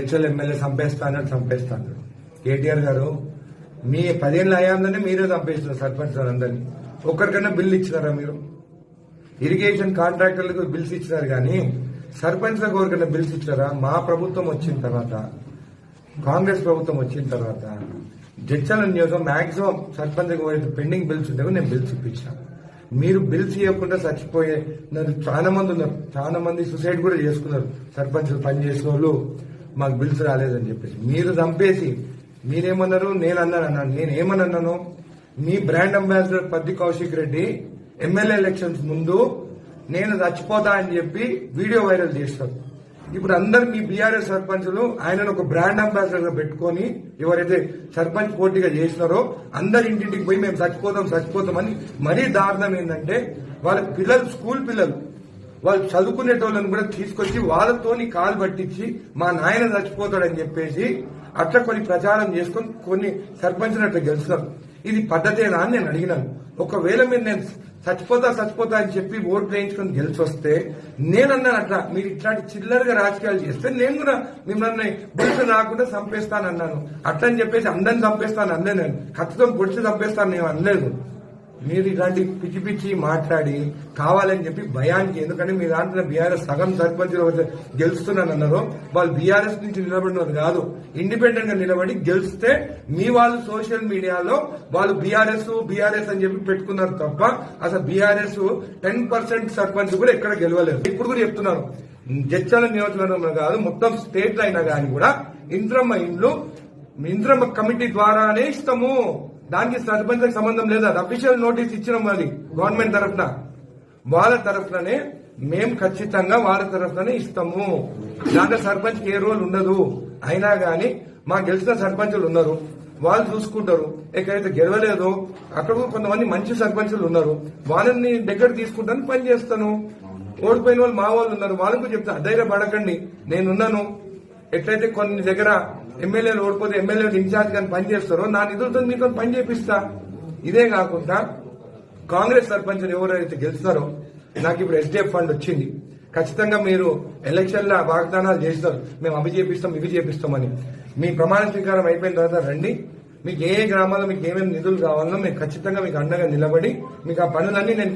HL MLA చంపేస్తాను కేటీఆర్ గారు మీ 10 ఏళ్ళ అయ్యాందనే మీరే చంపేస్తున్నారు సర్పంచ్ అందరినీ. ఒక్కరికైనా బిల్లు ఇచ్చినారా మీరు? ఇరిగేషన్ కాంట్రాక్టర్లకు బిల్స్ ఇచ్చినారు కానీ సర్పంచ్లకు ఎవరికైనా బిల్స్ ఇచ్చారా? మా ప్రభుత్వం వచ్చిన తర్వాత, కాంగ్రెస్ ప్రభుత్వం వచ్చిన తర్వాత జడ్చల నియోజకం మాక్సిమం సర్పంచ్ పెండింగ్ బిల్స్ ఉండేవి నేను బిల్స్ ఇప్పించాను. మీరు బిల్స్ ఇవ్వకుండా చచ్చిపోయే చాలా మంది ఉన్నారు. చాలా మంది సూసైడ్ కూడా చేసుకున్నారు. సర్పంచ్ పనిచేసిన వాళ్ళు మాకు బిల్స్ రాలేదని చెప్పేసి మీరు చంపేసి మీరేమన్నారు? నేనేమన్నాను? మీ brand ambassador Padi Kaushik Reddy MLA elections ముందు నేను చచ్చిపోతా అని చెప్పి వీడియో వైరల్ చేస్తారు. ఇప్పుడు అందరు మీ బీఆర్ఎస్ సర్పంచులు ఆయనను ఒక బ్రాండ్ అంబాసిడర్ గా పెట్టుకుని ఎవరైతే సర్పంచ్ పోటీగా చేసినారో అందరి ఇంటింటికి పోయి మేము చచ్చిపోతామని. మరీ దారుణం ఏంటంటే వాళ్ళ పిల్లలు, స్కూల్ పిల్లలు, వాళ్ళు చదువుకునేటోళ్ళని కూడా తీసుకొచ్చి వాళ్ళతోని కాలు పట్టించి మా నాయన చచ్చిపోతాడని చెప్పేసి అట్లా కొన్ని ప్రచారం చేసుకుని కొన్ని సర్పంచ్లు అట్లా గెలుస్తారు. ఇది పద్ధతేనా అని నేను అడిగినాను. ఒకవేళ మీరు నేను చచ్చిపోతా అని చెప్పి ఓట్లు వేయించుకుని గెలిచి వస్తే నేనన్నాను అట్లా మీరు ఇట్లాంటి చిల్లరగా రాజకీయాలు చేస్తే నేను కూడా మిమ్మల్ని బిల్లు రాకుండా చంపేస్తానన్నాను. అట్లని చెప్పేసి అందరిని చంపేస్తాను అనలే, నేను కత్తితో పొడిచి చంపేస్తాను నేను అనలేదు. మీరు ఇలాంటి పిచ్చి పిచ్చి మాట్లాడి కావాలని చెప్పి భయానికి, ఎందుకంటే మీ దాంట్లో బీఆర్ఎస్ సగం సర్పంచులు గెలుస్తున్నానన్నారు. వాళ్ళు బీఆర్ఎస్ నుంచి నిలబడినది కాదు, ఇండిపెండెంట్ గా నిలబడి గెలిస్తే మీ వాళ్ళు సోషల్ మీడియాలో వాళ్ళు బీఆర్ఎస్ అని చెప్పి పెట్టుకున్నారు తప్ప అసలు బీఆర్ఎస్ 10% సర్పంచ్ కూడా ఎక్కడ గెలవలేదు. ఇప్పుడు కూడా చెప్తున్నారు, జడ్చల నియోజకవర్గంలో కాదు మొత్తం స్టేట్ లో అయినా కానీ కూడా ఇంద్రమ్మ కమిటీ ద్వారానే ఇస్తాము. దానికి సర్పంచ్కి సంబంధం లేదు. అది అఫీషియల్ నోటీస్ ఇచ్చినాం. అది గవర్నమెంట్ తరఫున, వాళ్ళ తరఫుననే మేము ఖచ్చితంగా వాళ్ళ తరఫుననే ఇస్తాము. దాంట్లో సర్పంచ్ ఏ రోల్ ఉండదు. అయినా గాని మా గెలిచిన సర్పంచులు ఉన్నారు, వాళ్ళు చూసుకుంటారు. ఎక్కడైతే గెలవలేదో అక్కడ కొంతమంది మంచి సర్పంచులు ఉన్నారు, వాళ్ళని దగ్గర తీసుకుంటాను, పని చేస్తాను. ఓడిపోయిన వాళ్ళు మా వాళ్ళు ఉన్నారు, వాళ్ళకు చెప్తా ధైర్యపడకండి, నేనున్నాను. ఎట్లయితే కొన్ని దగ్గర ఎమ్మెల్యేలు ఓడిపోతే ఎమ్మెల్యేలు ఇన్ఛార్జ్ కానీ పని చేస్తారో నా నిధులతో మీతో పని చేపిస్తా. ఇదే కాకుండా కాంగ్రెస్ సర్పంచులు ఎవరైతే గెలుస్తారో నాకు ఇప్పుడు ఎస్డిఎఫ్ ఫండ్ వచ్చింది, ఖచ్చితంగా మీరు ఎలక్షన్ల వాగ్దానాలు చేస్తారు, మేము అవి చేపిస్తాం ఇవి చేపిస్తామని. మీ ప్రమాణ స్వీకారం అయిపోయిన తర్వాత రండి, మీకు ఏ గ్రామాల్లో మీకు ఏమేమి నిధులు కావాలో మేము ఖచ్చితంగా మీకు అండగా నిలబడి మీకు ఆ పనులన్నీ నేను